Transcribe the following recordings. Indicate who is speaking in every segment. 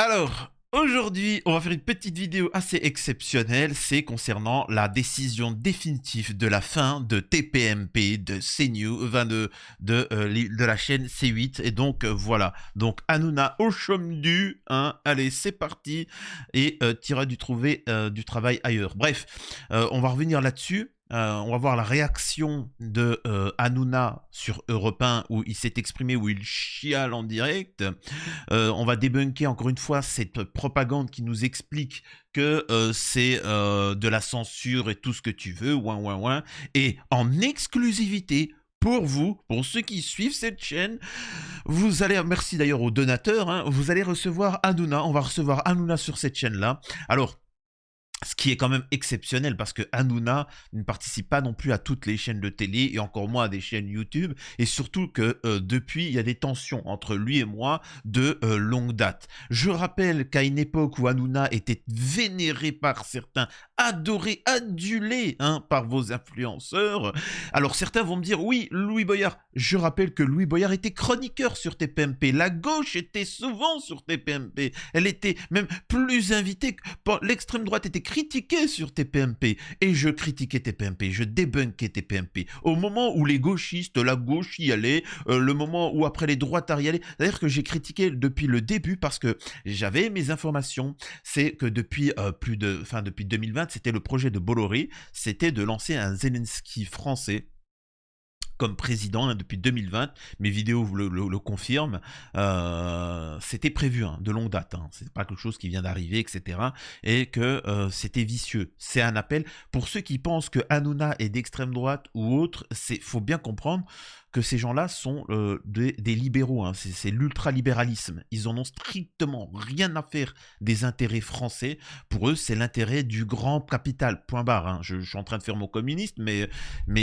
Speaker 1: Alors, aujourd'hui, on va faire une petite vidéo assez exceptionnelle. C'est concernant la décision définitive de la fin de TPMP, de CNews, de la chaîne C8. Et donc, voilà. Donc, Hanouna au chôme du. Hein. Allez, c'est parti. Et tu iras trouver du travail ailleurs. Bref, on va revenir là-dessus. On va voir la réaction de Hanouna sur Europe 1 où il s'est exprimé, où il chiale en direct. On va débunker encore une fois cette propagande qui nous explique que c'est de la censure et tout ce que tu veux, ouin ouin ouin. Et en exclusivité, pour vous, pour ceux qui suivent cette chaîne, vous allez, merci d'ailleurs aux donateurs, hein, vous allez recevoir Hanouna, on va recevoir Hanouna sur cette chaîne-là. Alors, ce qui est quand même exceptionnel parce que Hanouna ne participe pas non plus à toutes les chaînes de télé et encore moins à des chaînes YouTube. Et surtout que depuis, il y a des tensions entre lui et moi de longue date. Je rappelle qu'à une époque où Hanouna était vénéré par certains, adoré, adulé hein, par vos influenceurs. Alors certains vont me dire, oui, Louis Boyard. Je rappelle que Louis Boyard était chroniqueur sur TPMP. La gauche était souvent sur TPMP. Elle était même plus invitée. L'extrême droite était critiquée sur TPMP. Et je critiquais TPMP. Je débunkais TPMP. Au moment où les gauchistes, la gauche y allait, le moment où après les droitards y allaient. C'est-à-dire que j'ai critiqué depuis le début parce que j'avais mes informations. C'est que depuis depuis 2020, c'était le projet de Bolloré, c'était de lancer un Zelensky français comme président hein, depuis 2020, mes vidéos le confirment, c'était prévu hein, de longue date, hein. C'est pas quelque chose qui vient d'arriver, etc. Et que c'était vicieux. C'est un appel pour ceux qui pensent que Hanouna est d'extrême droite ou autre, faut bien comprendre que ces gens-là sont des libéraux, hein. C'est l'ultralibéralisme. Ils en ont strictement rien à faire des intérêts français. Pour eux, c'est l'intérêt du grand capital, point barre. Hein. Je suis en train de faire mon communiste, mais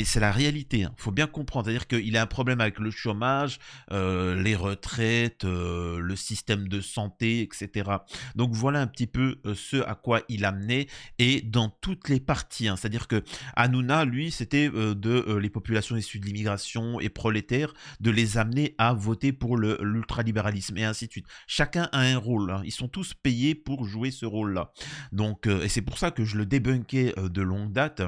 Speaker 1: c'est la réalité. Il faut bien comprendre. C'est-à-dire qu'il a un problème avec le chômage, les retraites, le système de santé, etc. Donc voilà un petit peu ce à quoi il amenait et dans toutes les parties. Hein. C'est-à-dire que Hanouna, lui, c'était les populations issues de l'immigration et prolétaires, de les amener à voter pour l'ultralibéralisme et ainsi de suite. Chacun a un rôle. Hein. Ils sont tous payés pour jouer ce rôle-là. Donc, et c'est pour ça que je le débunkais de longue date.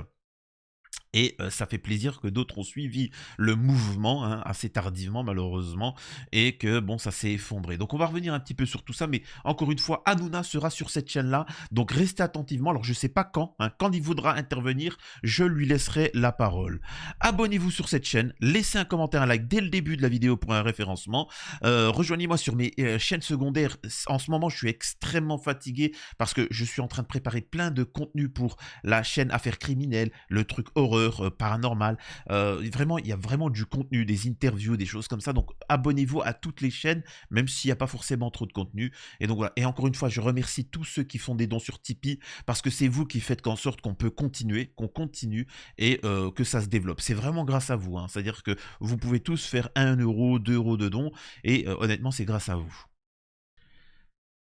Speaker 1: Et ça fait plaisir que d'autres ont suivi le mouvement, hein, assez tardivement malheureusement, et que bon, ça s'est effondré. Donc on va revenir un petit peu sur tout ça, mais encore une fois, Hanouna sera sur cette chaîne-là, donc restez attentivement. Alors je ne sais pas quand, hein, quand il voudra intervenir, je lui laisserai la parole. Abonnez-vous sur cette chaîne, laissez un commentaire, un like dès le début de la vidéo pour un référencement. Rejoignez-moi sur mes chaînes secondaires. En ce moment, je suis extrêmement fatigué parce que je suis en train de préparer plein de contenu pour la chaîne Affaires criminelles, le truc horreur, paranormal. Vraiment, il y a vraiment du contenu, des interviews, des choses comme ça. Donc, abonnez-vous à toutes les chaînes, même s'il n'y a pas forcément trop de contenu. Et donc, voilà. Et encore une fois, je remercie tous ceux qui font des dons sur Tipeee parce que c'est vous qui faites en sorte qu'on peut continuer, qu'on continue et que ça se développe. C'est vraiment grâce à vous. Hein. C'est-à-dire que vous pouvez tous faire 1 euro, 2 euros de dons et honnêtement, c'est grâce à vous.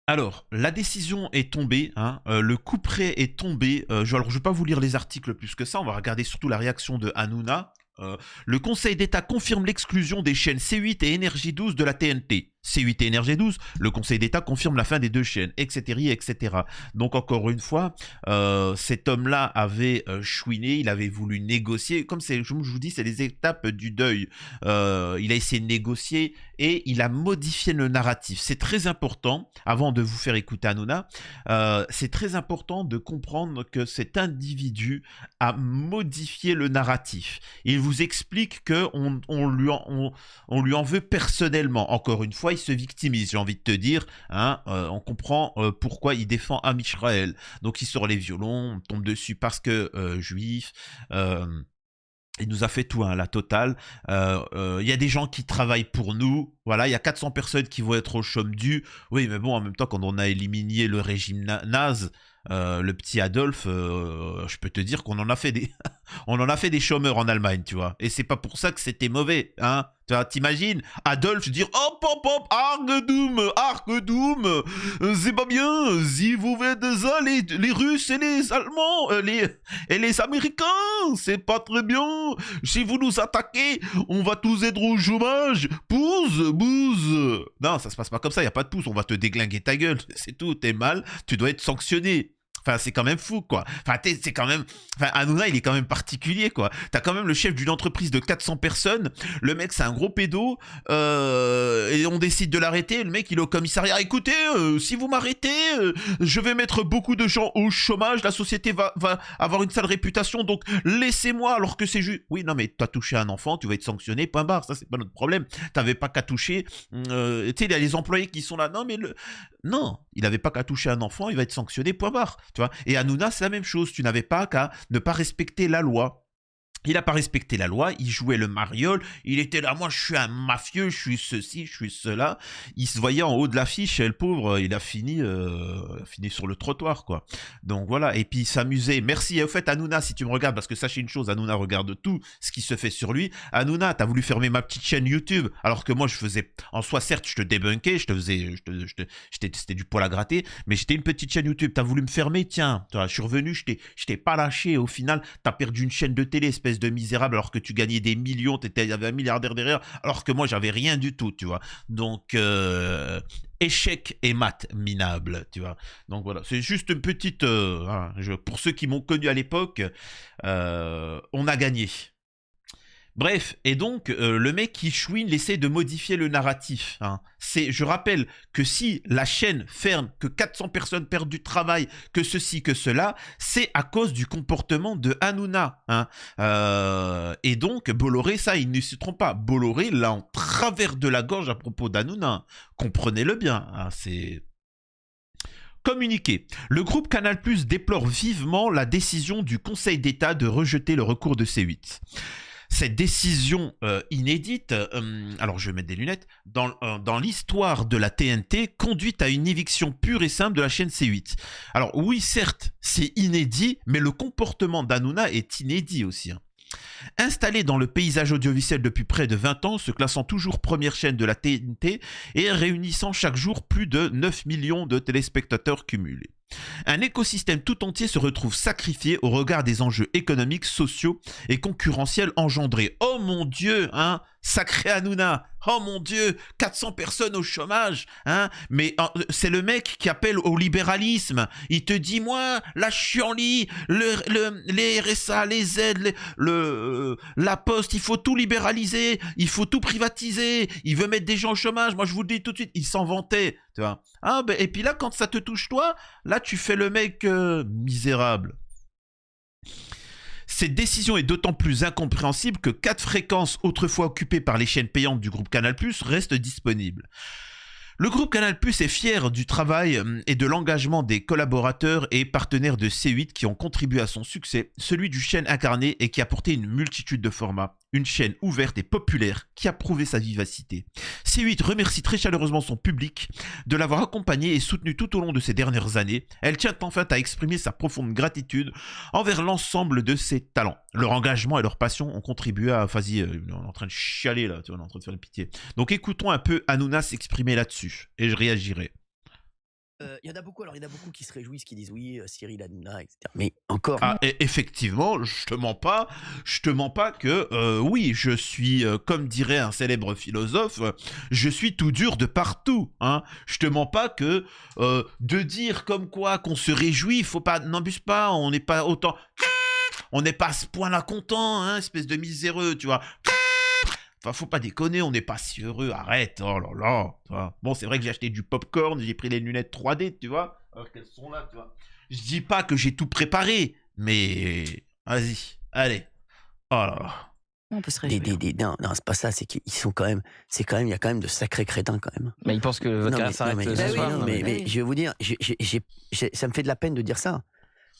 Speaker 1: Alors, la décision est tombée, hein, le couperet est tombé. Alors, je ne vais pas vous lire les articles plus que ça, on va regarder surtout la réaction de Hanouna. Le Conseil d'État confirme l'exclusion des chaînes C8 et Énergie 12 de la TNT. C8 et Énergie 12, le Conseil d'État confirme la fin des deux chaînes, etc. etc. Donc encore une fois, cet homme-là avait chouiné, il avait voulu négocier. Comme je vous dis, c'est les étapes du deuil. Il a essayé de négocier et il a modifié le narratif. C'est très important, avant de vous faire écouter Hanouna, c'est très important de comprendre que cet individu a modifié le narratif. Il vous explique qu'on lui en veut personnellement. Encore une fois, il se victimise, j'ai envie de te dire. Hein, on comprend pourquoi il défend Am Israël. Donc il sort les violons, on tombe dessus parce que juif. Il nous a fait tout, hein, la totale. Y a des gens qui travaillent pour nous. Voilà, il y a 400 personnes qui vont être au chôme du. Oui, mais bon, en même temps, quand on a éliminé le régime naze, le petit Adolphe, je peux te dire qu'on en a fait des, on en a fait des chômeurs en Allemagne, tu vois. Et c'est pas pour ça que c'était mauvais, hein. Tu vois, t'imagines Adolphe dire hop hop hop, Argedoum, c'est pas bien. Si vous faites ça, les Russes et les Allemands, et les Américains, c'est pas très bien. Si vous nous attaquez, on va tous être au chômage. Bouse. Non, ça se passe pas comme ça. Y a pas de pouce. On va te déglinguer ta gueule. C'est tout. T'es mal. Tu dois être sanctionné. Enfin, c'est quand même fou, quoi. Enfin, c'est quand même... Enfin, Hanouna, il est quand même particulier, quoi. T'as quand même le chef d'une entreprise de 400 personnes. Le mec, c'est un gros pédo. Et on décide de l'arrêter. Le mec, il est au commissariat. Écoutez, si vous m'arrêtez, je vais mettre beaucoup de gens au chômage. La société va avoir une sale réputation. Donc, laissez-moi, alors que c'est juste... Oui, non, mais t'as touché un enfant, tu vas être sanctionné, point barre. Ça, c'est pas notre problème. T'avais pas qu'à toucher... tu sais, il y a les employés qui sont là. Non, mais Non, il avait pas qu'à toucher un enfant, il va être sanctionné, point barre. Tu vois. Et Hanouna, c'est la même chose. Tu n'avais pas qu'à ne pas respecter la loi. Il n'a pas respecté la loi, il jouait le mariole, il était là, moi je suis un mafieux, je suis ceci, je suis cela. Il se voyait en haut de l'affiche, et le pauvre, il a fini sur le trottoir, quoi. Donc voilà, et puis il s'amusait. Merci, et au fait, Hanouna, si tu me regardes, parce que sachez une chose, Hanouna regarde tout ce qui se fait sur lui. Hanouna, t'as voulu fermer ma petite chaîne YouTube, alors que moi je faisais, en soi, certes, je te débunkais, c'était du poil à gratter, mais j'étais une petite chaîne YouTube, t'as voulu me fermer, tiens, je suis revenu, je t'ai pas lâché, au final, t'as perdu une chaîne de télé, espèce de misérable, alors que tu gagnais des millions, il y avait un milliardaire derrière, alors que moi j'avais rien du tout, tu vois. Donc échec et mat minable, tu vois. Donc voilà, c'est juste une petite pour ceux qui m'ont connu à l'époque, on a gagné. Bref, et donc, le mec qui chouine essaie de modifier le narratif. Hein. Je rappelle que si la chaîne ferme, que 400 personnes perdent du travail, que ceci, que cela, c'est à cause du comportement de Hanouna. Hein. Et donc, Bolloré, ça, il ne se trompe pas. Bolloré l'a en travers de la gorge à propos d'Hanouna. Comprenez-le bien. Hein, c'est... Communiqué. Le groupe Canal+ déplore vivement la décision du Conseil d'État de rejeter le recours de C8. Cette décision inédite, alors je vais mettre des lunettes, dans l'histoire de la TNT, conduit à une éviction pure et simple de la chaîne C8. Alors oui, certes, c'est inédit, mais le comportement d'Hanouna est inédit aussi. Hein. Installé dans le paysage audiovisuel depuis près de 20 ans, se classant toujours première chaîne de la TNT et réunissant chaque jour plus de 9 millions de téléspectateurs cumulés. Un écosystème tout entier se retrouve sacrifié au regard des enjeux économiques, sociaux et concurrentiels engendrés. Oh mon Dieu, hein, sacré Hanouna. Oh mon Dieu, 400 personnes au chômage, hein. Mais c'est le mec qui appelle au libéralisme. Il te dit, moi, la chienlit, les RSA, les aides, la poste, il faut tout libéraliser, il faut tout privatiser. Il veut mettre des gens au chômage. Moi, je vous le dis tout de suite, il s'en vantait, tu vois. Ah, ben, et puis là, quand ça te touche toi, là, tu fais le mec misérable. Cette décision est d'autant plus incompréhensible que 4 fréquences autrefois occupées par les chaînes payantes du groupe Canal+ restent disponibles. Le groupe Canal+ est fier du travail et de l'engagement des collaborateurs et partenaires de C8 qui ont contribué à son succès, celui du chaîne incarné et qui a porté une multitude de formats. Une chaîne ouverte et populaire qui a prouvé sa vivacité. C8 remercie très chaleureusement son public de l'avoir accompagné et soutenu tout au long de ces dernières années. Elle tient enfin à exprimer sa profonde gratitude envers l'ensemble de ses talents. Leur engagement et leur passion ont contribué à... Vas-y, on est en train de chialer là, on est en train de faire une pitié. Donc écoutons un peu Hanouna s'exprimer là-dessus et je réagirai.
Speaker 2: Il y en a beaucoup, alors il y en a beaucoup qui se réjouissent, qui disent oui, Cyril Hanouna, etc. Mais encore.
Speaker 1: Ah, effectivement, je te mens pas que oui, je suis, comme dirait un célèbre philosophe, je suis tout dur de partout. Hein. Je te mens pas que de dire comme quoi qu'on se réjouit, faut pas, n'abuse pas, on n'est pas autant, on n'est pas à ce point-là content, hein, espèce de miséreux, tu vois. Enfin, faut pas déconner, on n'est pas si heureux, arrête, oh là là, tu vois. Bon, c'est vrai que j'ai acheté du popcorn, j'ai pris les lunettes 3D, tu vois, alors qu'elles sont là, tu vois. Je dis pas que j'ai tout préparé, mais vas-y, allez. Oh là là.
Speaker 3: On peut se réjouir.
Speaker 2: Non, c'est pas ça, c'est qu'ils sont quand même, il y a quand même de sacrés crétins quand même.
Speaker 4: Mais ils pensent que votre carrière s'arrête ce soir.
Speaker 2: Mais je vais vous dire, ça me fait de la peine de dire ça.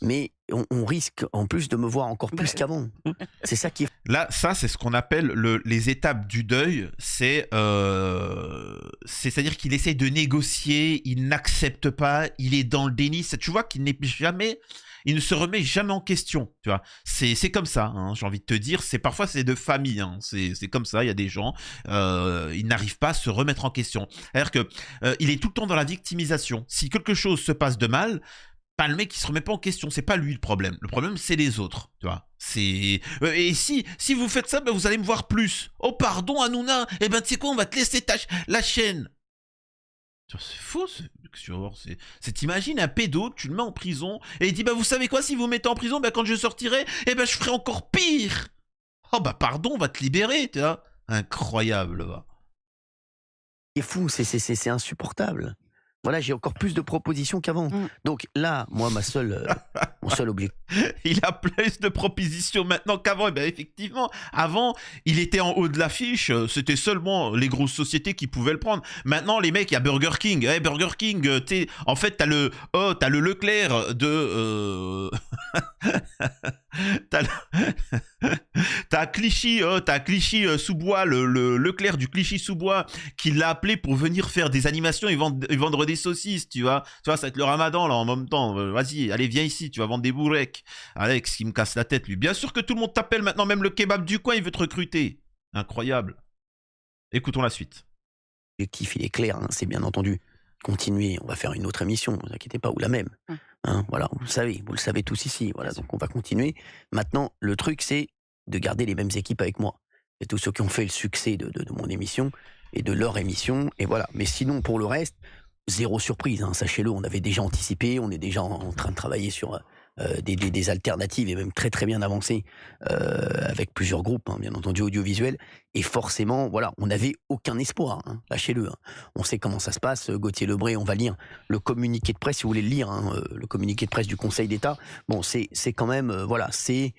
Speaker 2: mais on risque en plus de me voir encore plus qu'avant. C'est ça qui est
Speaker 1: Là, ça, c'est ce qu'on appelle les étapes du deuil. C'est-à-dire qu'il essaye de négocier, il n'accepte pas, il est dans le déni. Tu vois qu'il n'est jamais, il ne se remet jamais en question. Tu vois, c'est comme ça. Hein, j'ai envie de te dire, parfois c'est de famille. Hein, c'est comme ça. Il y a des gens, ils n'arrivent pas à se remettre en question. C'est-à-dire que il est tout le temps dans la victimisation. Si quelque chose se passe de mal, pas le mec il se remet pas en question, c'est pas lui le problème. Le problème c'est les autres, tu vois. Et si vous faites ça, ben vous allez me voir plus. Oh pardon Hanouna, eh ben tu sais quoi, on va te laisser la chaîne. C'est faux, t'imagines un pédo, tu le mets en prison et il dit bah vous savez quoi, si vous mettez en prison, ben quand je sortirai, eh ben je ferai encore pire. Oh bah pardon, on va te libérer, tu vois. Incroyable, va.
Speaker 2: fou, c'est insupportable. Voilà, j'ai encore plus de propositions qu'avant. Donc là, moi, mon seul objectif.
Speaker 1: Il a plus de propositions maintenant qu'avant. Et bien effectivement, avant, il était en haut de l'affiche. C'était seulement les grosses sociétés qui pouvaient le prendre. Maintenant, les mecs, il y a Burger King. Hey, Burger King, en fait, t'as le Leclerc de... T'as Clichy, Sous-Bois, le Leclerc du Clichy Sous-Bois, qui l'a appelé pour venir faire des animations et vendre des saucisses, tu vois. Tu vois, ça va être le ramadan, là, en même temps. Vas-y, allez, viens ici, tu vas vendre des bourrecs. Alex, qui me casse la tête, lui. Bien sûr que tout le monde t'appelle maintenant, même le kebab du coin, il veut te recruter. Incroyable. Écoutons la suite.
Speaker 2: L'objectif, il est clair, hein, c'est bien entendu. Continuer, on va faire une autre émission, ne vous inquiétez pas, ou la même. Hein, voilà, vous le savez tous ici. Voilà, donc on va continuer. Maintenant, le truc, c'est de garder les mêmes équipes avec moi. C'est tous ceux qui ont fait le succès de mon émission et de leur émission. Et voilà. Mais sinon, pour le reste, zéro surprise. Hein, sachez-le, on avait déjà anticipé, on est déjà en train de travailler sur des alternatives et même très très bien avancées avec plusieurs groupes, hein, bien entendu audiovisuels. Et forcément, voilà, on n'avait aucun espoir. Hein, lâchez-le. Hein. On sait comment ça se passe. Gauthier Lebray, on va lire le communiqué de presse, si vous voulez le lire, hein, le communiqué de presse du Conseil d'État. Bon, c'est quand même, voilà, c'est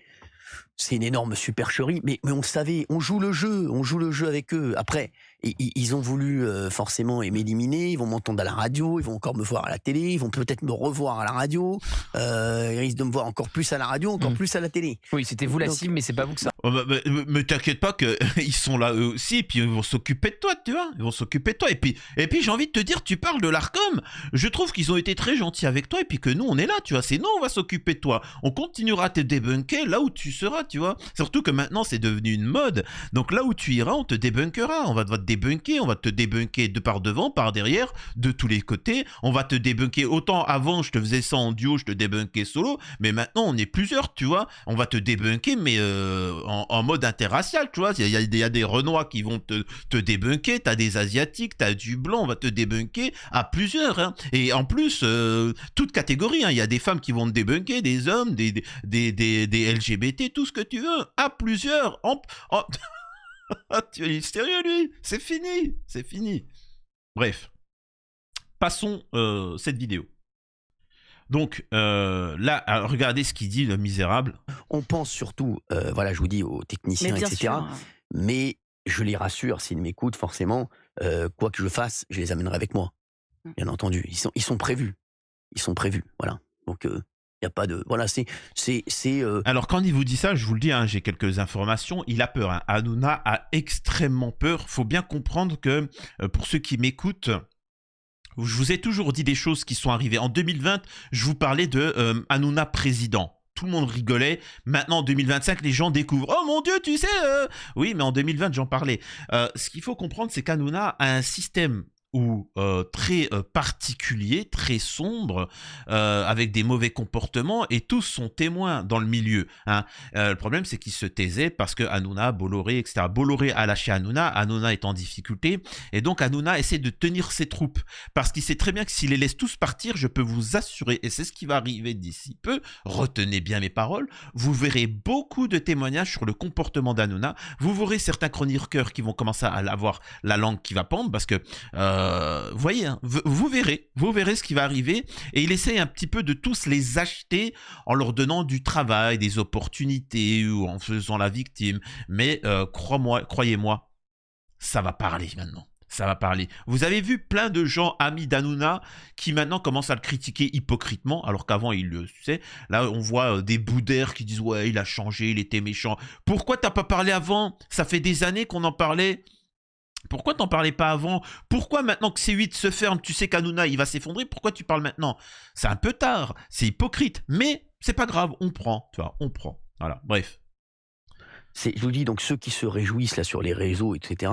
Speaker 2: une énorme supercherie, mais on le savait, on joue le jeu avec eux. Après, ils ont voulu forcément m'éliminer, ils vont m'entendre à la radio, ils vont encore me voir à la télé, ils vont peut-être me revoir à la radio, ils risquent de me voir encore plus à la radio, encore plus à la télé.
Speaker 3: Oui, c'était vous la cible, mais c'est pas vous que ça.
Speaker 1: Oh, mais t'inquiète pas qu'ils sont là eux aussi, et puis ils vont s'occuper de toi, tu vois. Ils vont s'occuper de toi. Et puis j'ai envie de te dire, tu parles de l'Arcom. Je trouve qu'ils ont été très gentils avec toi, et puis que nous, on est là, tu vois. C'est nous, on va s'occuper de toi. On continuera à te débunker là où tu seras, tu vois. Surtout que maintenant, c'est devenu une mode. Donc là où tu iras, on te débunkera. On va te débunker, on va te débunker de par devant, par derrière, de tous les côtés. On va te débunker. Autant avant, je te faisais ça en duo, je te débunkais solo, mais maintenant, on est plusieurs, tu vois. On va te débunker, mais en mode interracial, tu vois. Il y a des Renois qui vont te débunker, t'as des Asiatiques, t'as du blanc, on va te débunker à plusieurs. Hein. Et en plus, toute catégorie, hein. Il y a des femmes qui vont te débunker, des hommes, des LGBT, tout ce que tu veux, à plusieurs. Tu es sérieux, lui? C'est fini. Bref, passons cette vidéo. Donc là, regardez ce qu'il dit, le misérable.
Speaker 2: On pense surtout, voilà, je vous dis, aux techniciens, etc. Sûr. Mais je les rassure, s'ils m'écoutent, forcément, quoi que je fasse, je les amènerai avec moi. Bien entendu, ils sont prévus. Voilà. Donc, il n'y a pas de... Voilà,
Speaker 1: Alors, quand il vous dit ça, je vous le dis, hein, j'ai quelques informations, il a peur. Hein. Hanouna a extrêmement peur. Il faut bien comprendre que, pour ceux qui m'écoutent, je vous ai toujours dit des choses qui sont arrivées. En 2020, je vous parlais de Hanouna président. Tout le monde rigolait. Maintenant, en 2025, les gens découvrent. Oh mon Dieu, tu sais... Oui, mais en 2020, j'en parlais. Ce qu'il faut comprendre, c'est qu'Hanouna a un système très particulier, très sombre, avec des mauvais comportements, et tous sont témoins dans le milieu. Hein. Le problème, c'est qu'ils se taisaient parce que Hanouna, Bolloré, etc. Bolloré a lâché Hanouna, Hanouna est en difficulté, et donc Hanouna essaie de tenir ses troupes, parce qu'il sait très bien que s'il les laisse tous partir, je peux vous assurer, et c'est ce qui va arriver d'ici peu, retenez bien mes paroles, vous verrez beaucoup de témoignages sur le comportement d'Hanouna, vous verrez certains chroniqueurs qui vont commencer à avoir la langue qui va pendre, parce que voyez, hein, vous verrez ce qui va arriver, et il essaie un petit peu de tous les acheter en leur donnant du travail, des opportunités, ou en faisant la victime, mais croyez-moi, ça va parler maintenant. ça va parler. Vous avez vu plein de gens amis d'Hanouna qui maintenant commencent à le critiquer hypocritement, alors qu'avant, tu sais, là, on voit des boudères qui disent « Ouais, il a changé, il était méchant. » Pourquoi t'as pas parlé avant? Ça fait des années qu'on en parlait. Pourquoi t'en parlais pas avant? Pourquoi maintenant que C8 se ferme, tu sais qu'Hanouna, il va s'effondrer, pourquoi tu parles maintenant? C'est un peu tard, c'est hypocrite, mais c'est pas grave, on prend, tu vois, on prend. Voilà, bref.
Speaker 2: Je vous dis, donc ceux qui se réjouissent là sur les réseaux, etc.,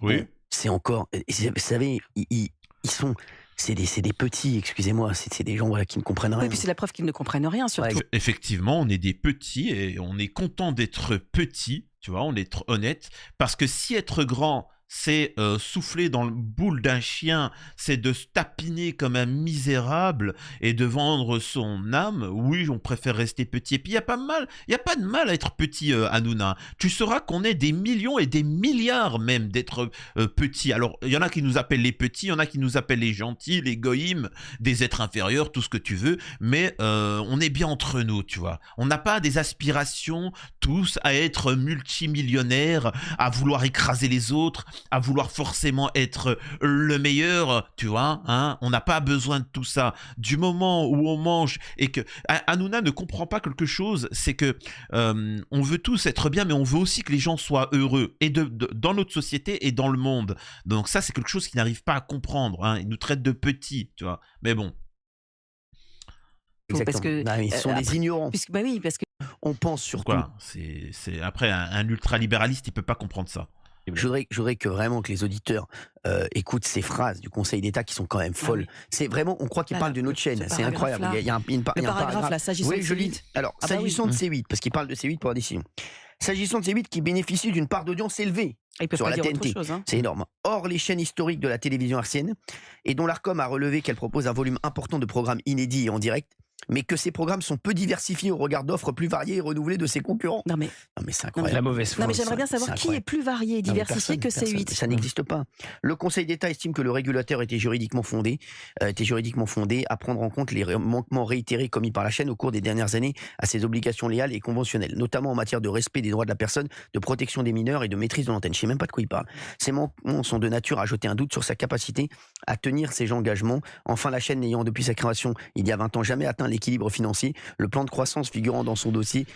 Speaker 1: Oui.
Speaker 2: c'est encore... Vous savez, ils sont... C'est des petits, excusez-moi, c'est des gens voilà, qui ne comprennent rien.
Speaker 4: Oui, puis c'est la preuve qu'ils ne comprennent rien, surtout.
Speaker 1: Ouais, effectivement, on est des petits et on est content d'être petits, tu vois, on est honnête, parce que si être grand, c'est souffler dans le boule d'un chien, c'est de se tapiner comme un misérable et de vendre son âme, oui, on préfère rester petit. Et puis, il n'y a pas de mal à être petit, Hanouna. Tu sauras qu'on est des millions et des milliards même d'être petits. Alors, il y en a qui nous appellent les petits, il y en a qui nous appellent les gentils, les goïms, des êtres inférieurs, tout ce que tu veux, mais on est bien entre nous, tu vois. On n'a pas des aspirations tous à être multimillionnaires, à vouloir écraser les autres, à vouloir forcément être le meilleur, tu vois, hein, on n'a pas besoin de tout ça. Du moment où on mange et que Hanouna ne comprend pas quelque chose, c'est que on veut tous être bien, mais on veut aussi que les gens soient heureux et dans notre société et dans le monde. Donc ça, c'est quelque chose qu'il n'arrive pas à comprendre. Hein. Il nous traite de petits, tu vois. Mais bon.
Speaker 2: Exactement.
Speaker 4: Parce que,
Speaker 2: non, ils sont des ignorants.
Speaker 4: Bah oui, parce que
Speaker 2: on pense surtout.
Speaker 1: Voilà, c'est après un ultralibéraliste, il peut pas comprendre ça.
Speaker 2: Je voudrais que vraiment que les auditeurs écoutent ces phrases du Conseil d'État qui sont quand même folles.
Speaker 4: Ah oui.
Speaker 2: C'est vraiment, on croit qu'il parle d'une autre chaîne. C'est incroyable. Il y a un
Speaker 4: paragraphe là, s'agissant de C8.
Speaker 2: Alors, s'agissant de C8, parce qu'il parle de C8 pour la décision. S'agissant de C8 qui bénéficie d'une part d'audience élevée sur la TNT. Hein. C'est énorme. Or, les chaînes historiques de la télévision hertzienne, et dont l'ARCOM a relevé qu'elle propose un volume important de programmes inédits et en direct, mais que ces programmes sont peu diversifiés au regard d'offres plus variées et renouvelées de ses concurrents.
Speaker 4: Non mais
Speaker 2: c'est incroyable.
Speaker 3: La mauvaise foi.
Speaker 4: Non mais j'aimerais bien savoir qui est plus varié et diversifié que C8.
Speaker 2: Ça n'existe pas. Le Conseil d'État estime que le régulateur était juridiquement fondé à prendre en compte les manquements réitérés commis par la chaîne au cours des dernières années à ses obligations légales et conventionnelles, notamment en matière de respect des droits de la personne, de protection des mineurs et de maîtrise de l'antenne. Je ne sais même pas de quoi il parle. Ces manquements sont de nature à jeter un doute sur sa capacité à tenir ses engagements. Enfin, la chaîne n'ayant depuis sa création il y a 20 ans jamais atteint l'équilibre financier, le plan de croissance figurant dans son dossier.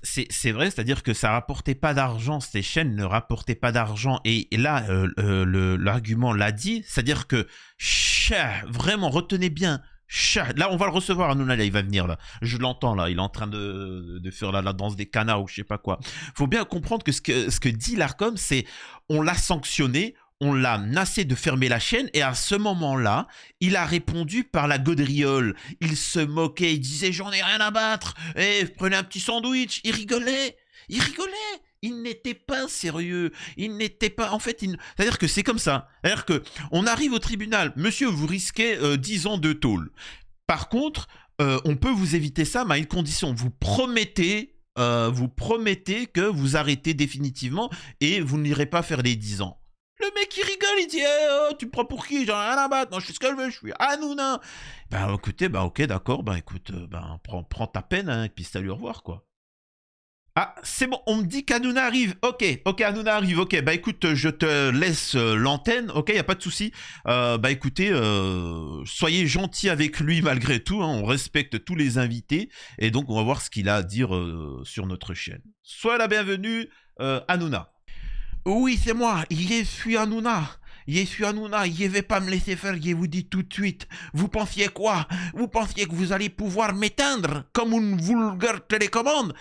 Speaker 1: C'est vrai, c'est-à-dire que ça rapportait pas d'argent, ces chaînes ne rapportaient pas d'argent, et là, l'argument l'a dit, c'est-à-dire que, vraiment, retenez bien, là, on va le recevoir, Hanouna, là, il va venir, là. Je l'entends, là, il est en train de faire la danse des canards ou je sais pas quoi. Faut bien comprendre que ce que dit l'ARCOM, c'est, on l'a sanctionné, on l'a menacé de fermer la chaîne et à ce moment-là, il a répondu par la gaudriole. Il se moquait, il disait « j'en ai rien à battre, prenez un petit sandwich ». Il rigolait. Il n'était pas sérieux. Il n'était pas... En fait, c'est-à-dire que c'est comme ça. C'est-à-dire qu'on arrive au tribunal. Monsieur, vous risquez 10 ans de tôle. Par contre, on peut vous éviter ça, mais à une condition. Vous promettez que vous arrêtez définitivement et vous n'irez pas faire les 10 ans. Le mec, il rigole, il dit tu me prends pour qui? J'en ai rien à battre, moi je fais ce que je veux, je suis Hanouna. Ben écoutez, ok, d'accord, écoute, prends ta peine, hein, et puis salut, au revoir, quoi. Ah, c'est bon, on me dit qu'Hanouna arrive. Ok, Hanouna arrive, ok, écoute, je te laisse l'antenne, ok, y a pas de souci. Écoutez, soyez gentils avec lui malgré tout, hein, on respecte tous les invités, et donc on va voir ce qu'il a à dire sur notre chaîne. Sois la bienvenue, Hanouna. Oui, c'est moi, je suis Hanouna. Je vais pas me laisser faire, je vous dis tout de suite. Vous pensiez quoi? Vous pensiez que vous allez pouvoir m'éteindre comme une vulgaire télécommande?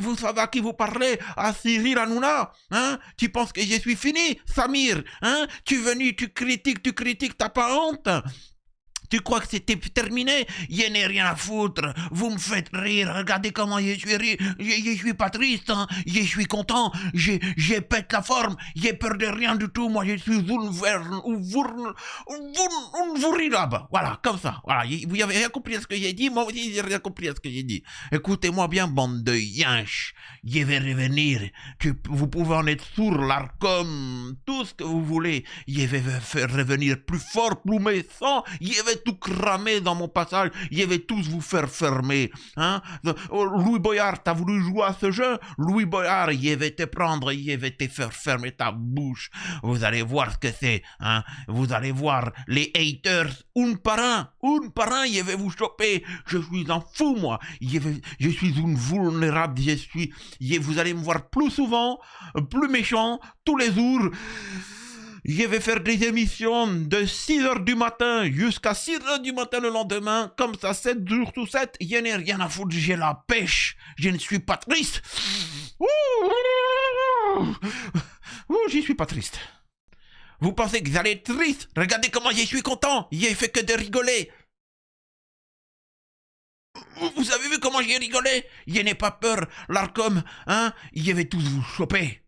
Speaker 1: Vous savez à qui vous parlez? À Cyril Hanouna? Hein? Tu penses que je suis fini, Samir? Hein? Tu es venu, tu critiques, t'as pas honte? Tu crois que c'était terminé? Je n'ai rien à foutre. Vous me faites rire. Regardez comment je suis rire. Je suis pas triste. Hein. Je suis content. Je pète la forme. J'ai peur de rien du tout. Moi, je suis vulnérable. Voilà, comme ça. Voilà. Vous avez rien compris à ce que j'ai dit. Moi aussi, j'ai rien compris à ce que j'ai dit. Écoutez-moi bien, bande de yinches. Je vais revenir. Vous pouvez en être sourd, l'ARCOM, tout ce que vous voulez. Je vais faire revenir plus fort, plus méchant. Je vais tout cramer dans mon passage, je vais tous vous faire fermer. Hein? Louis Boyard, t'as voulu jouer à ce jeu? Louis Boyard, je vais te prendre, je vais te faire fermer ta bouche. Vous allez voir ce que c'est. Hein? Vous allez voir les haters, un par un, je vais vous choper. Je suis un fou, moi. Je suis une vulnérable, vous allez me voir plus souvent, plus méchant, tous les jours. Je vais faire des émissions de 6h du matin jusqu'à 6h du matin le lendemain, comme ça, 7 jours sur 7, je n'ai rien à foutre, j'ai la pêche, je ne suis pas triste. J'y suis pas triste. Vous pensez que vous allez être triste? Regardez comment je suis content, j'ai fait que de rigoler. Vous avez vu comment j'ai rigolé? Je n'ai pas peur, l'Arcom, hein? Je vais tous vous choper.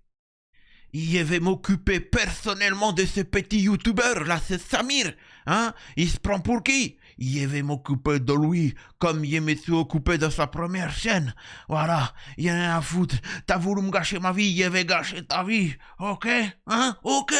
Speaker 1: Je vais m'occuper personnellement de ce petit youtubeur, là, c'est Samir, hein? Il se prend pour qui? Je vais m'occuper de lui, comme je me suis occupé de sa première chaîne. Voilà, il y en a à foutre. T'as voulu me gâcher ma vie, je vais gâcher ta vie. Ok? Hein? Ok?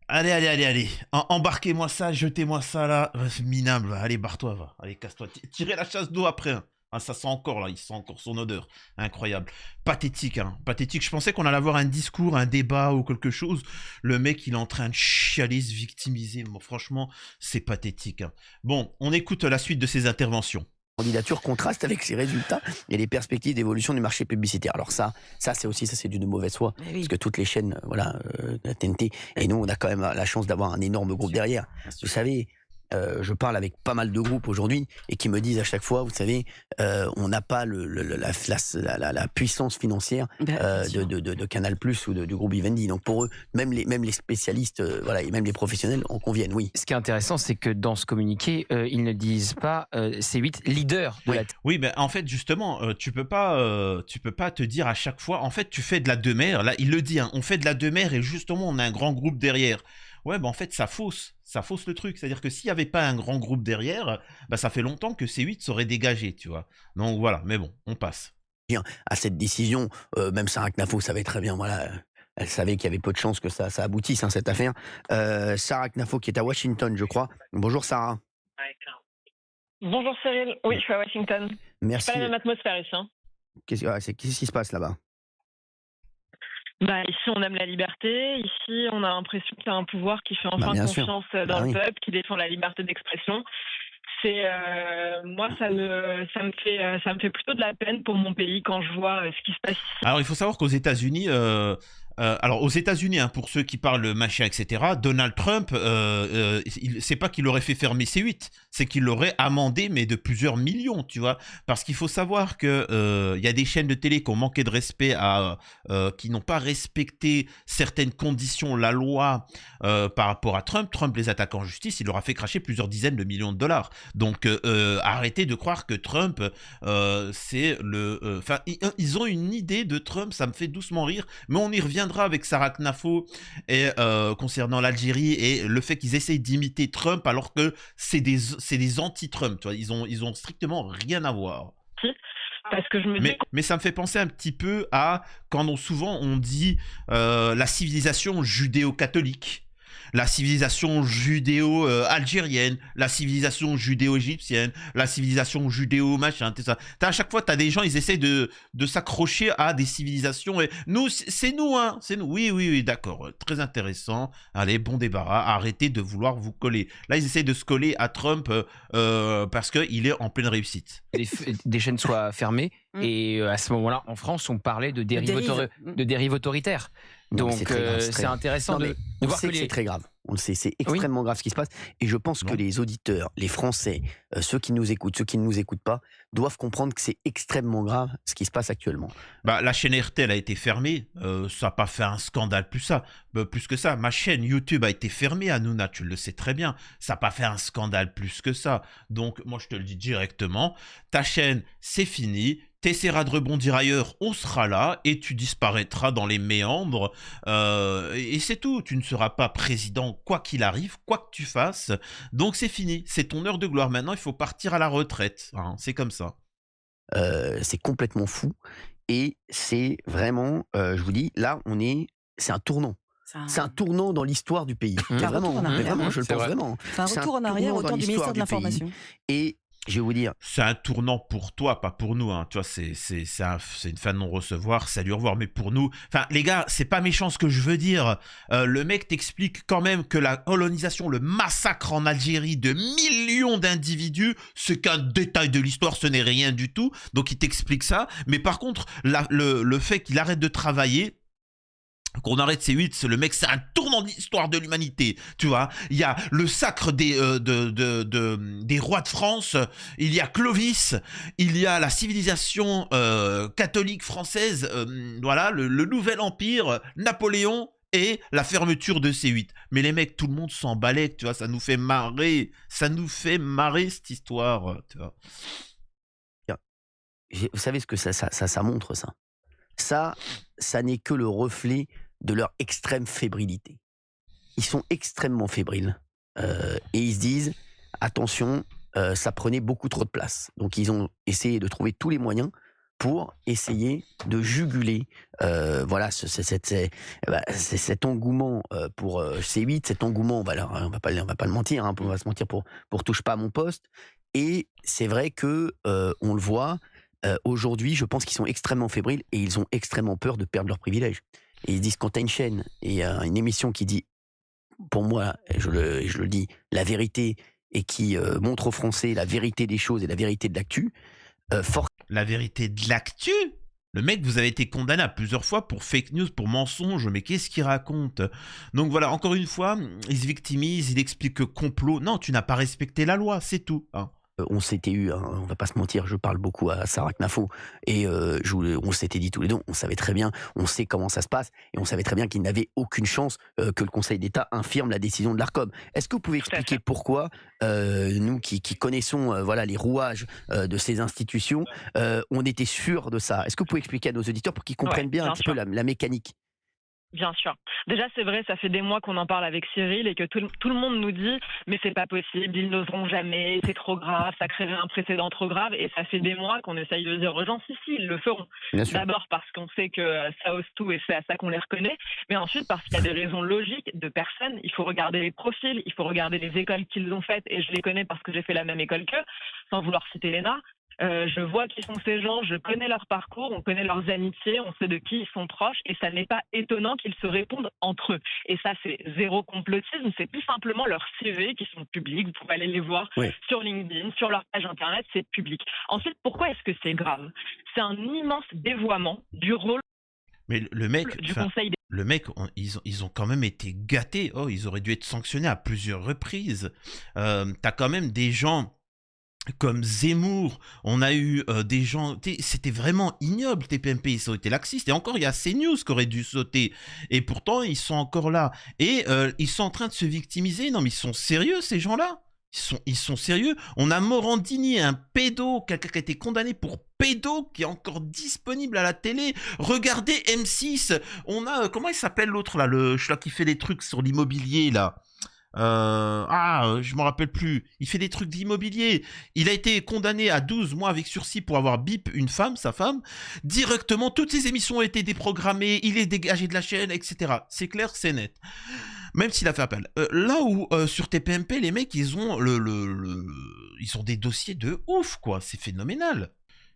Speaker 1: Allez. Embarquez-moi ça, jetez-moi ça là. Minable, va. Allez, barre-toi, va. Allez, casse-toi. Tirez la chasse d'eau après. Hein. Ah, ça sent encore là, il sent encore son odeur. Incroyable. Pathétique, hein. Pathétique. Je pensais qu'on allait avoir un discours, un débat ou quelque chose. Le mec, il est en train de chialer, se victimiser. Bon, franchement, c'est pathétique. Hein. Bon, on écoute la suite de ses interventions.
Speaker 2: Candidature contraste avec ses résultats et les perspectives d'évolution du marché publicitaire. Alors ça c'est d'une mauvaise foi, parce que toutes les chaînes, de la TNT, et nous on a quand même la chance d'avoir un énorme groupe derrière. Vous savez, je parle avec pas mal de groupes aujourd'hui et qui me disent à chaque fois, vous savez, on n'a pas la puissance financière de Canal+ ou du groupe Vivendi. Donc pour eux, même les spécialistes, et même les professionnels en conviennent. Oui.
Speaker 3: Ce qui est intéressant, c'est que dans ce communiqué, ils ne disent pas C8 leader de la.
Speaker 1: Oui, mais en fait justement, tu peux pas te dire à chaque fois. En fait, tu fais de la demeure. Là, il le dit. Hein, on fait de la demeure et justement, on a un grand groupe derrière. Ouais, en fait, ça fausse le truc. C'est-à-dire que s'il n'y avait pas un grand groupe derrière, ça fait longtemps que C8 serait dégagé, tu vois. Donc voilà, mais bon, on passe.
Speaker 2: À cette décision, même Sarah Knafo savait très bien, elle savait qu'il y avait peu de chances que ça aboutisse, hein, cette affaire. Sarah Knafo qui est à Washington, je crois. Bonjour Sarah.
Speaker 5: Bonjour Cyril, oui, je suis à Washington.
Speaker 2: Merci.
Speaker 5: C'est pas la même atmosphère ici. Hein.
Speaker 2: Qu'est-ce qui se passe là-bas?
Speaker 5: Ici, on aime la liberté. Ici, on a l'impression qu'il y a un pouvoir qui fait enfin confiance dans le peuple, qui défend la liberté d'expression. Moi, ça me fait plutôt de la peine pour mon pays quand je vois ce qui se passe ici.
Speaker 1: Alors, il faut savoir qu'aux États-Unis, pour ceux qui parlent machin, etc., Donald Trump, c'est pas qu'il aurait fait fermer C8, c'est qu'il l'aurait amendé, mais de plusieurs millions, tu vois. Parce qu'il faut savoir que y a des chaînes de télé qui ont manqué de respect qui n'ont pas respecté certaines conditions, la loi, par rapport à Trump. Trump les attaque en justice, il leur a fait cracher plusieurs dizaines de millions de dollars. Donc, arrêtez de croire que Trump, c'est le... ils ont une idée de Trump, ça me fait doucement rire, mais on y revient avec Sarah Knafo et concernant l'Algérie et le fait qu'ils essayent d'imiter Trump alors que c'est des anti-Trump, tu vois, ils ont strictement rien à voir.
Speaker 5: Parce que je me dis...
Speaker 1: mais ça me fait penser un petit peu à quand souvent on dit la civilisation judéo-catholique, la civilisation judéo-algérienne, la civilisation judéo-égyptienne, la civilisation judéo-machin, tout ça. À chaque fois, t'as des gens, ils essaient de s'accrocher à des civilisations. Et nous, c'est nous, hein. C'est nous. Oui, d'accord. Très intéressant. Allez, bon débarras. Arrêtez de vouloir vous coller. Là, ils essaient de se coller à Trump parce qu'il est en pleine réussite.
Speaker 3: Des chaînes soient fermées. Et à ce moment-là, en France, on parlait de dérive autoritaire.
Speaker 2: Non,
Speaker 3: donc c'est intéressant de voir que
Speaker 2: c'est très grave. On le sait, c'est extrêmement grave ce qui se passe. Et je pense que les auditeurs, les Français, ceux qui nous écoutent, ceux qui ne nous écoutent pas, doivent comprendre que c'est extrêmement grave ce qui se passe actuellement.
Speaker 1: La chaîne RTL a été fermée. Ça n'a pas fait un scandale plus que ça. Ma chaîne YouTube a été fermée, Hanouna, tu le sais très bien. Ça n'a pas fait un scandale plus que ça. Donc, moi, je te le dis directement. Ta chaîne, c'est fini. T'essaieras de rebondir ailleurs, on sera là et tu disparaîtras dans les méandres et c'est tout, tu ne seras pas président quoi qu'il arrive, quoi que tu fasses, donc c'est fini, c'est ton heure de gloire, maintenant il faut partir à la retraite, hein, c'est comme ça.
Speaker 2: C'est complètement fou et c'est vraiment, je vous dis, là c'est un tournant. C'est un tournant dans l'histoire du pays. Vraiment, je le pense vraiment.
Speaker 4: C'est un retour en arrière au temps du ministère de l'Information.
Speaker 2: Et je vais vous dire...
Speaker 1: C'est un tournant pour toi, pas pour nous. Hein. Tu vois, c'est une fin de non-recevoir, salut, au revoir. Mais pour nous... Enfin, les gars, c'est pas méchant ce que je veux dire. Le mec t'explique quand même que la colonisation, le massacre en Algérie de millions d'individus, c'est qu'un détail de l'histoire, ce n'est rien du tout. Donc, il t'explique ça. Mais par contre, le fait qu'il arrête de travailler... Qu'on arrête C8, le mec, c'est un tournant de l'histoire de l'humanité, tu vois. Il y a le sacre des rois de France, il y a Clovis, il y a la civilisation catholique française, voilà, le nouvel empire, Napoléon et la fermeture de C8. Mais les mecs, tout le monde s'en balèque, tu vois, ça nous fait marrer cette histoire, tu vois.
Speaker 2: Vous savez ce que ça montre, ça n'est que le reflet de leur extrême fébrilité. Ils sont extrêmement fébriles. Et ils se disent, attention, ça prenait beaucoup trop de place. Donc ils ont essayé de trouver tous les moyens pour essayer de juguler voilà, cet engouement pour C8, cet engouement, on va pas le mentir, hein, on va se mentir pour touche pas à mon poste. Et c'est vrai que on le voit, aujourd'hui, je pense qu'ils sont extrêmement fébriles et ils ont extrêmement peur de perdre leurs privilèges. Et ils disent, quand tu as une chaîne et une émission qui dit, pour moi, je le dis, la vérité et qui montre aux Français la vérité des choses et la vérité de l'actu,
Speaker 1: La vérité de l'actu ? Le mec, vous avez été condamné à plusieurs fois pour fake news, pour mensonge, mais qu'est-ce qu'il raconte ? Donc voilà, encore une fois, il se victimise, il explique que complot. Non, tu n'as pas respecté la loi, c'est tout, hein.
Speaker 2: On s'était eu, hein, on va pas se mentir, je parle beaucoup à Sarah Knafo, et on s'était dit tous les deux, on savait très bien, on sait comment ça se passe, et on savait très bien qu'il n'avait aucune chance que le Conseil d'État infirme la décision de l'Arcom. Est-ce que vous pouvez expliquer pourquoi, nous qui connaissons voilà, les rouages de ces institutions, on était sûr de ça ? Est-ce que vous pouvez expliquer à nos auditeurs pour qu'ils comprennent bien un petit peu la mécanique ?
Speaker 5: Bien sûr. Déjà, c'est vrai, ça fait des mois qu'on en parle avec Cyril et que tout le monde nous dit « mais c'est pas possible, ils n'oseront jamais, c'est trop grave, ça créerait un précédent trop grave » et ça fait des mois qu'on essaye de dire aux gens « si, ils le feront ». D'abord parce qu'on sait que ça ose tout et c'est à ça qu'on les reconnaît, mais ensuite parce qu'il y a des raisons logiques de personnes. Il faut regarder les profils, il faut regarder les écoles qu'ils ont faites et je les connais parce que j'ai fait la même école qu'eux, sans vouloir citer l'ENA. Je vois qui sont ces gens, je connais leur parcours, on connaît leurs amitiés, on sait de qui ils sont proches et ça n'est pas étonnant qu'ils se répondent entre eux. Et ça, c'est zéro complotisme, c'est tout simplement leurs CV qui sont publics, vous pouvez aller les voir sur LinkedIn, sur leur page internet, c'est public. Ensuite, pourquoi est-ce que c'est grave ? C'est un immense dévoiement du rôle
Speaker 1: mais le mec,
Speaker 5: du Conseil d'État.
Speaker 1: Le mec, ils ont quand même été gâtés, ils auraient dû être sanctionnés à plusieurs reprises. T'as quand même des gens... comme Zemmour, on a eu des gens... C'était vraiment ignoble, TPMP, ils ont été laxistes. Et encore, il y a CNews qui aurait dû sauter. Et pourtant, ils sont encore là. Et ils sont en train de se victimiser. Non, mais ils sont sérieux, ces gens-là ? Ils sont sérieux. On a Morandini, un pédo, quelqu'un qui a été condamné pour pédo, qui est encore disponible à la télé. Regardez M6. On a... comment il s'appelle l'autre, là, qui fait des trucs sur l'immobilier, là. Je m'en rappelle plus. Il fait des trucs d'immobilier. Il a été condamné à 12 mois avec sursis pour avoir bip une femme, sa femme. Directement, toutes ses émissions ont été déprogrammées. Il est dégagé de la chaîne, etc. C'est clair, c'est net. Même s'il a fait appel. Là où, sur TPMP, les mecs, ils ont ils ont des dossiers de ouf, quoi. C'est phénoménal.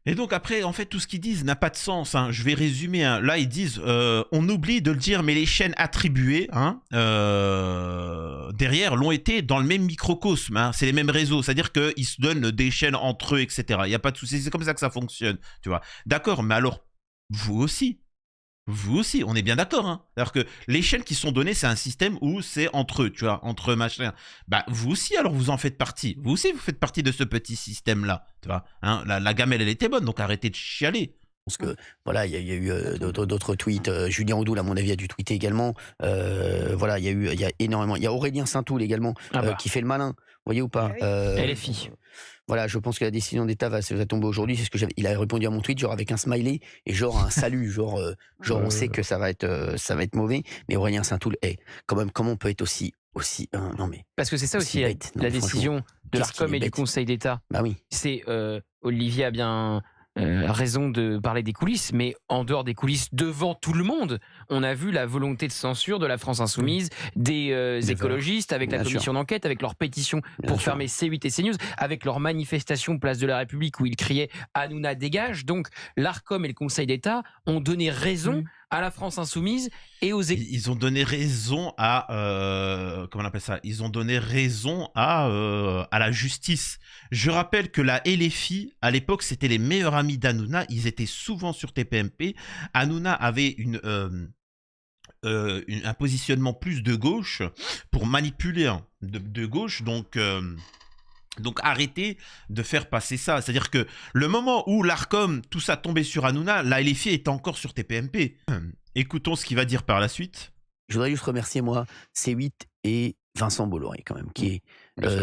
Speaker 1: Et donc après, en fait, tout ce qu'ils disent n'a pas de sens, hein. Je vais résumer, hein. Là, ils disent, on oublie de le dire, mais les chaînes attribuées, hein, derrière, l'ont été dans le même microcosme, hein. C'est les mêmes réseaux, c'est-à-dire qu'ils se donnent des chaînes entre eux, etc. Il n'y a pas de souci, c'est comme ça que ça fonctionne, tu vois. D'accord, mais alors, vous aussi, on est bien d'accord, hein. C'est-à-dire que les chaînes qui sont données, c'est un système où c'est entre eux, tu vois, entre machin. Bah, vous aussi, alors vous en faites partie. Vous aussi, vous faites partie de ce petit système-là, tu vois. Hein, la gamelle, elle était bonne, donc arrêtez de chialer.
Speaker 2: Parce que, voilà, il y a eu d'autres tweets. Julien Audoul, à mon avis, a dû tweeter également. Voilà, il y a énormément. Il y a Aurélien Saint-Toul également, qui fait le malin. Vous voyez ou pas
Speaker 3: LFI.
Speaker 2: Voilà, je pense que la décision d'État va tomber aujourd'hui. C'est ce que il a répondu à mon tweet, genre avec un smiley et genre un salut, genre on sait que ça va être mauvais. Mais Aurélien Saint-Toul, quand même, comment on peut être aussi non mais
Speaker 3: parce que c'est ça aussi la décision de l'Arcom et du Conseil d'État.
Speaker 2: Bah oui.
Speaker 3: C'est Olivier a bien raison de parler des coulisses, mais en dehors des coulisses, devant tout le monde, on a vu la volonté de censure de la France Insoumise, des écologistes, avec la commission d'enquête, avec leur pétition pour fermer C8 et CNews, avec leur manifestation Place de la République où ils criaient « Hanouna dégage ». Donc l'Arcom et le Conseil d'État ont donné raison à la France Insoumise et aux...
Speaker 1: Ils ont donné raison à... comment on appelle ça? Ils ont donné raison à la justice. Je rappelle que la LFI, à l'époque, c'était les meilleurs amis d'Hanouna. Ils étaient souvent sur TPMP. Hanouna avait un positionnement plus de gauche pour manipuler de gauche. Donc arrêtez de faire passer ça. C'est-à-dire que le moment où l'Arcom, tout ça tombait sur Hanouna, la LFI était encore sur TPMP. Écoutons ce qu'il va dire par la suite.
Speaker 2: Je voudrais juste remercier, moi, C8 et Vincent Bolloré, quand même, qui est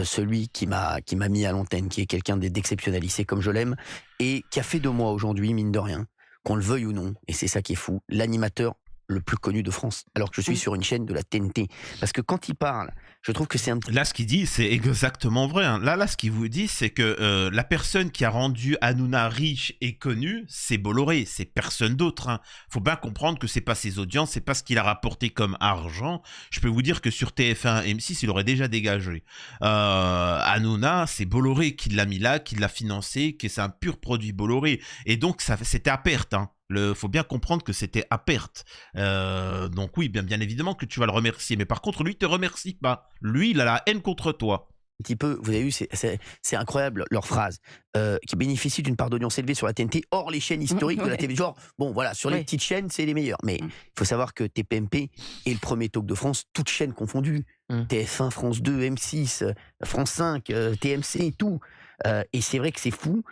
Speaker 2: celui qui m'a mis à l'antenne, qui est quelqu'un d'exceptionnel, il sait comme je l'aime, et qui a fait de moi aujourd'hui, mine de rien, qu'on le veuille ou non, et c'est ça qui est fou, l'animateur le plus connu de France, alors que je suis sur une chaîne de la TNT. Parce que quand il parle, je trouve que c'est un...
Speaker 1: Là, ce qu'il dit, c'est exactement vrai. Hein. Là, ce qu'il vous dit, c'est que la personne qui a rendu Hanouna riche et connu, c'est Bolloré, c'est personne d'autre. Hein. Faut bien comprendre que c'est pas ses audiences, c'est pas ce qu'il a rapporté comme argent. Je peux vous dire que sur TF1 et M6, il aurait déjà dégagé. Hanouna, c'est Bolloré qui l'a mis là, qui l'a financé, que c'est un pur produit Bolloré. Et donc, c'était à perte, hein. Faut bien comprendre que c'était à perte. Donc oui, bien évidemment que tu vas le remercier. Mais par contre, lui, il te remercie pas. Lui, il a la haine contre toi.
Speaker 2: Un petit peu, vous avez vu, c'est incroyable leur phrase, qui bénéficie d'une part d'audience élevée sur la TNT, hors les chaînes historiques de la TV. Genre, bon voilà, sur les petites chaînes, c'est les meilleurs. Mais il faut savoir que TPMP est le premier talk de France, toutes chaînes confondues. TF1, France 2, M6, France 5, TMC, tout. Et c'est vrai que c'est fou.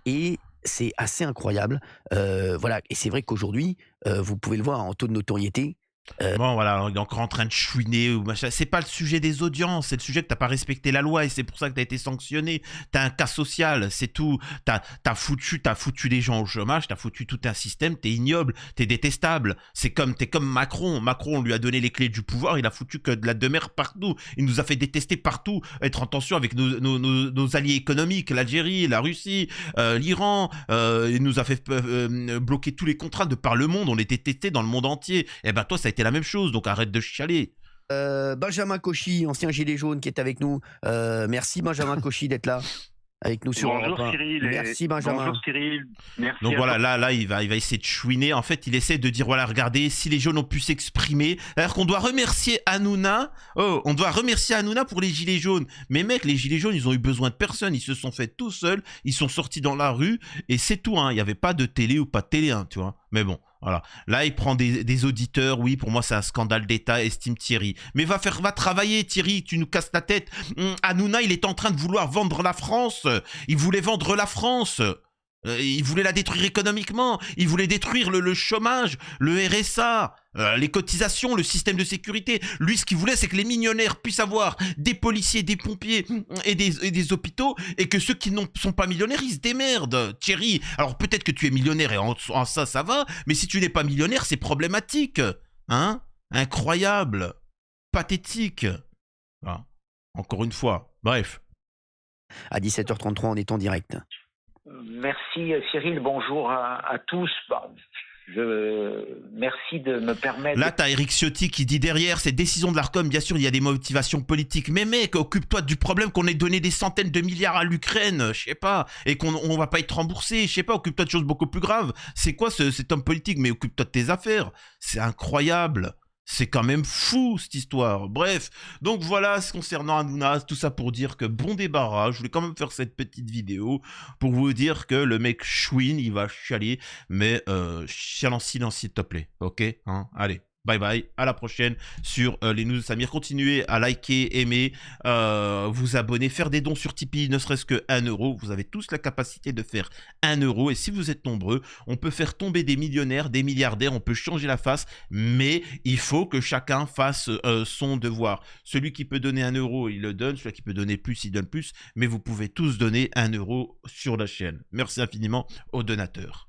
Speaker 2: Et c'est assez incroyable. Voilà. Et c'est vrai qu'aujourd'hui, vous pouvez le voir en taux de notoriété.
Speaker 1: Bon, voilà, on est encore en train de chouiner ou machin. C'est pas le sujet des audiences, c'est le sujet que t'as pas respecté la loi et c'est pour ça que t'as été sanctionné. T'as un cas social, c'est tout. T'as foutu les gens au chômage, t'as foutu tout un système, t'es ignoble, t'es détestable. T'es comme Macron. Macron, on lui a donné les clés du pouvoir, il a foutu que de la demeure partout. Il nous a fait détester partout, être en tension avec nos alliés économiques, l'Algérie, la Russie, l'Iran. Il nous a fait bloquer tous les contrats de par le monde. On était testés dans le monde entier. Et ben toi, ça a été la même chose, donc arrête de chialer.
Speaker 2: Benjamin Cauchy, ancien gilet jaune qui est avec nous. Merci Benjamin Cauchy d'être là avec nous sur
Speaker 6: Bonjour Cyril.
Speaker 2: Merci Benjamin.
Speaker 6: Bonjour Cyril. Merci.
Speaker 1: Donc voilà, là il va essayer de chouiner. En fait, il essaie de dire voilà, regardez, si les jaunes ont pu s'exprimer, alors qu'on doit remercier Hanouna. Oh, on doit remercier Hanouna pour les gilets jaunes. Mais mec, les gilets jaunes, ils ont eu besoin de personne. Ils se sont fait tout seuls. Ils sont sortis dans la rue et c'est tout. Hein. Il n'y avait pas de télé ou pas de télé, hein, tu vois. Mais bon. Voilà. Là, il prend des auditeurs. Oui, pour moi, c'est un scandale d'État, estime Thierry. Mais va travailler, Thierry. Tu nous casses la tête. Hanouna, il est en train de vouloir vendre la France. Il voulait vendre la France. Il voulait la détruire économiquement. Il voulait détruire le chômage, le RSA, les cotisations, le système de sécurité. Lui, ce qu'il voulait, c'est que les millionnaires puissent avoir des policiers, des pompiers et des hôpitaux, et que ceux qui ne sont pas millionnaires, ils se démerdent. Thierry, alors peut-être que tu es millionnaire et en ça va, mais si tu n'es pas millionnaire, c'est problématique. Hein? Incroyable. Pathétique. Voilà. Encore une fois. Bref.
Speaker 2: À 17h33, on est en direct.
Speaker 6: Merci Cyril, bonjour à tous. Merci de me permettre...
Speaker 1: Là, t'as Éric Ciotti qui dit derrière ces décisions de l'Arcom, bien sûr, il y a des motivations politiques. Mais mec, occupe-toi du problème qu'on ait donné des centaines de milliards à l'Ukraine, je sais pas, et qu'on va pas être remboursé, je sais pas, occupe-toi de choses beaucoup plus graves. C'est quoi cet homme politique? Mais occupe-toi de tes affaires. C'est incroyable. C'est quand même fou, cette histoire. Bref, donc voilà, concernant Hanouna, tout ça pour dire que bon débarras. Je voulais quand même faire cette petite vidéo pour vous dire que le mec chouine, il va chialer, mais chiale en silence, s'il te plaît, ok, hein? Allez. Bye bye, à la prochaine sur les news de Samir. Continuez à liker, aimer, vous abonner, faire des dons sur Tipeee, ne serait-ce que 1 euro. Vous avez tous la capacité de faire 1 euro. Et si vous êtes nombreux, on peut faire tomber des millionnaires, des milliardaires, on peut changer la face. Mais il faut que chacun fasse son devoir. Celui qui peut donner 1 euro, il le donne. Celui qui peut donner plus, il donne plus. Mais vous pouvez tous donner 1 euro sur la chaîne. Merci infiniment aux donateurs.